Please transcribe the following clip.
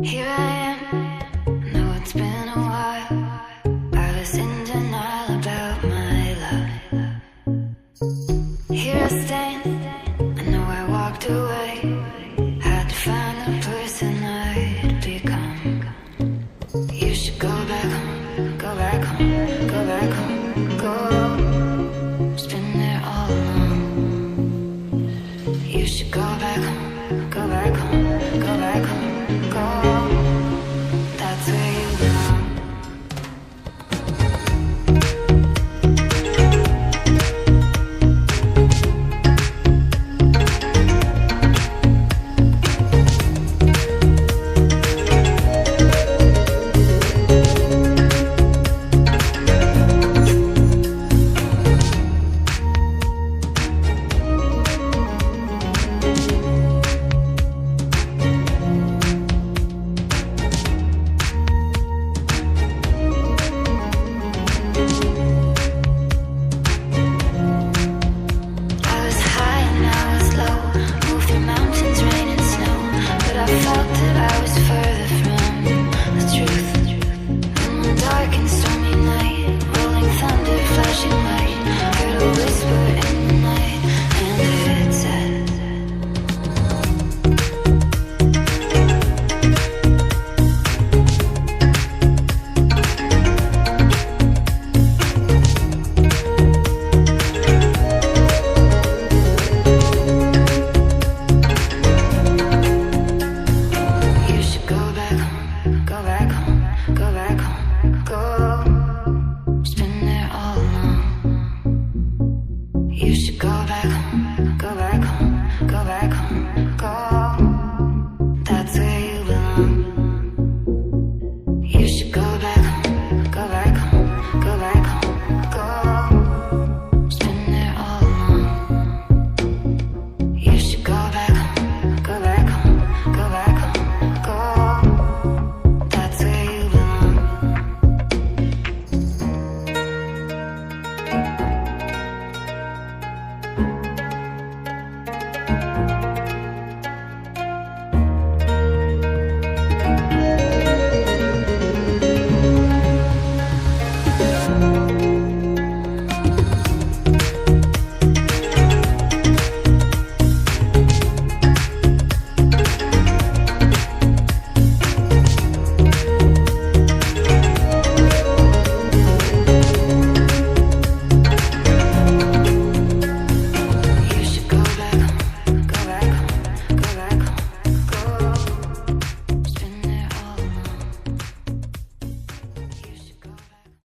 Here I am, know it's been a while. I was in denial about my love. Here I stand, I know I walked away. Had to find the person I'd become. You should go back home, go back home, go back home, go. It's been there all along. You should go back home, go back home, go back home, go. That's where you belong. I felt that I was